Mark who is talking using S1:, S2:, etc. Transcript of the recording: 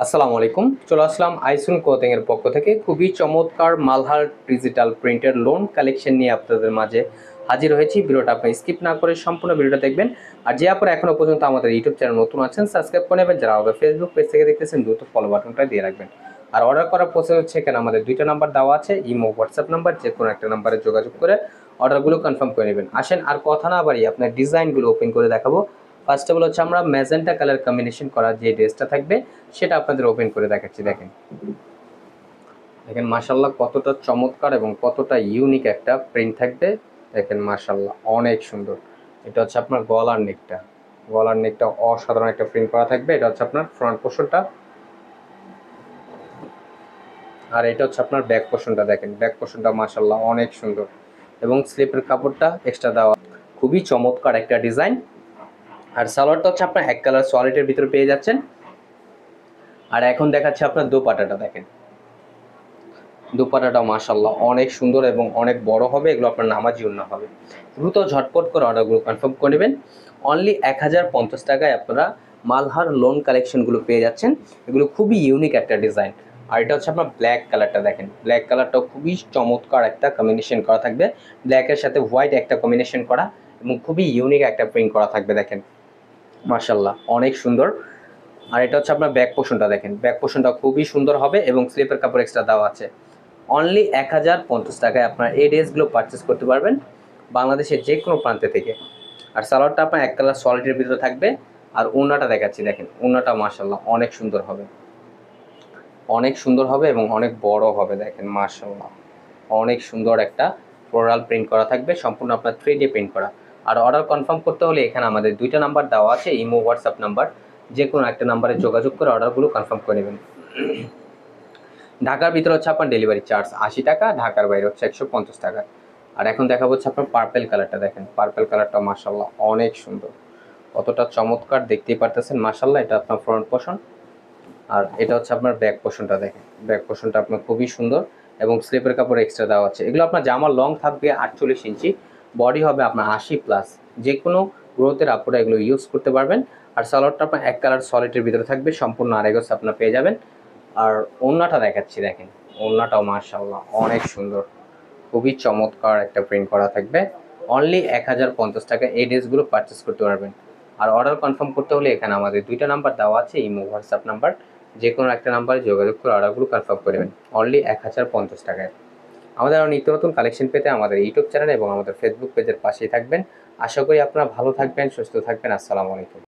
S1: আসসালামু আলাইকুম। চলে আসলাম আইসুন কোচিং এর পক্ষ থেকে খুবই চমৎকার মালহার ডিজিটাল প্রিন্টের লোন কালেকশন নিয়ে আপনাদের মাঝে হাজির হয়েছি। ভিডিওটা আপনি স্কিপ না করে সম্পূর্ণ ভিডিওটা দেখবেন। আর যে আপনারা এখনো পর্যন্ত আমাদের ইউটিউব চ্যানেল নতুন আছেন সাবস্ক্রাইব করে নেবেন। যারা আমাদের ফেসবুক পেজ থেকে দেখতেছেন দ্রুত ফলো বাটনটা দিয়ে রাখবেন। আর অর্ডার করার প্রসেস হচ্ছে এখানে আমাদের দুইটা নাম্বার দেওয়া আছে, ইমো হোয়াটসঅ্যাপ নাম্বার, যে কোনো একটা নাম্বারে যোগাযোগ করে অর্ডারগুলো কনফার্ম করে নেবেন। আসেন আর কথা না বাড়িয়ে আপনার ডিজাইনগুলো ওপেন করে দেখাবো। ফার্স্ট অফ অল হচ্ছে আমরা ম্যাজেন্টা কালার কম্বিনেশন করা যে ড্রেসটা থাকবে সেটা আপনাদের ওপেন করে দেখাচ্ছি। দেখেন দেখেন মাশাল্লাহ কতটা চমৎকার এবং কতটা ইউনিক একটা প্রিন্ট থাকবে। দেখেন মাশাল্লাহ অনেক সুন্দর। এটা হচ্ছে আপনার গলার নেকটা অসাধারণ একটা প্রিন্ট করা থাকবে। এটা হচ্ছে আপনার ফ্রন্ট পোর্শনটা, আর এটা হচ্ছে আপনার ব্যাক পোর্শনটা। দেখেন ব্যাক পোর্শনটা মাশাল্লাহ অনেক সুন্দর এবং স্লিপের কাপড়টা এক্সট্রা দেওয়া, খুবই চমৎকার একটা ডিজাইন। আর সালোয়ারটা হচ্ছে আপনার এক কালার সলিডের ভিতরে পেয়ে যাচ্ছেন। আর এখন দেখাচ্ছি আপনার দোপাট্টাটা। দেখেন দোপাট্টাটা মাশাল্লাহ অনেক সুন্দর এবং অনেক বড় হবে। এগুলো আপনার নামাজি ওড়না হবে। দ্রুত ঝটপট করে অর্ডারগুলো কনফার্ম করে নেবেন। অনলি 1050 টাকায় আপনারা মালহার লোন কালেকশনগুলো পেয়ে যাচ্ছেন। এগুলো খুবই ইউনিক একটা ডিজাইন। আর এটা হচ্ছে আপনার ব্ল্যাক কালারটা। দেখেন ব্ল্যাক কালারটাও খুবই চমৎকার একটা কম্বিনেশন করা থাকবে। ব্ল্যাকের সাথে হোয়াইট একটা কম্বিনেশন করা এবং খুবই ইউনিক একটা প্রিন্ট করা থাকবে। দেখেন মাশাল্লাহ অনেক সুন্দর। আর এটা হচ্ছে আপনার ব্যাক পোর্শনটা। দেখেন ব্যাক পোর্শনটা খুবই সুন্দর হবে এবং স্লিপের কাপড় এক্সট্রা দেওয়া আছে। অনলি 1050 টাকায় আপনার এই ড্রেসগুলো পারচেস করতে পারবেন বাংলাদেশের যে কোনো প্রান্তে থেকে। আর সালোয়ারটা আপনার এক কালার সলিডের ভিতরে থাকবে। আর ওড়নাটা দেখাচ্ছি। দেখেন ওড়নাটা মাশাল্লাহ অনেক সুন্দর হবে, অনেক সুন্দর হবে এবং অনেক বড় হবে। দেখেন মাশাল্লাহ অনেক সুন্দর একটা ফ্লোরাল প্রিন্ট করা থাকবে, সম্পূর্ণ আপনার 3D প্রিন্ট করা। আর অর্ডার কনফার্ম করতে হলে এখানে আমাদের দুইটা নাম্বার দেওয়া আছে, ইমো হোয়াটসঅ্যাপ নাম্বার, যে কোনো একটা নাম্বারে যোগাযোগ করে অর্ডারগুলো কনফার্ম করে নেবেন। ঢাকার ভিতরে হচ্ছে আপনার ডেলিভারি চার্জ 80 টাকা, ঢাকার বাইরে হচ্ছে 150 টাকা। আর এখন দেখা হচ্ছে আপনার পার্পেল কালারটা। দেখেন পার্পেল কালারটা মাশাল্লাহ অনেক সুন্দর, কতটা চমৎকার দেখতেই পারতেছেন মাশাল্লাহ। এটা আপনার ফ্রন্ট পোর্শন আর এটা হচ্ছে আপনার ব্যাক পোর্শনটা। দেখেন ব্যাক পোর্শনটা আপনার খুবই সুন্দর এবং স্লিপের কাপড় এক্সট্রা দেওয়া আছে। এগুলো আপনার জামার লং থাকবে 48 ইঞ্চি, বডি হবে আপনার 80+। যে কোনো গ্রোথের আপনারা এগুলো ইউজ করতে পারবেন। আর সালোয়ারটা আপনার এক কালার সলিডের ভিতরে থাকবে, সম্পূর্ণ আড়াইগজ আপনার পেয়ে যাবেন। আর ওড়নাটা দেখাচ্ছি। দেখেন ওড়নাটাও মাশাল্লাহ অনেক সুন্দর, খুবই চমৎকার একটা প্রিন্ট করা থাকবে। অনলি 1050 টাকা এই ড্রেসগুলো পারচেস করতে পারবেন। আর অর্ডার কনফার্ম করতে হলে এখানে আমাদের দুইটা নাম্বার দেওয়া আছে, ইমো হোয়াটসঅ্যাপ নাম্বার, যে কোনো একটা নাম্বারে যোগাযোগ করে অর্ডারগুলো কনফার্ম করে নেবেন অনলি 1050 টাকায়। আমাদের আরও নিত্য নতুন কালেকশন পেতে আমাদের ইউটিউব চ্যানেল এবং আমাদের ফেসবুক পেজের পাশেই থাকবেন। আশা করি আপনারা ভালো থাকবেন, সুস্থ থাকবেন। আসসালামু আলাইকুম।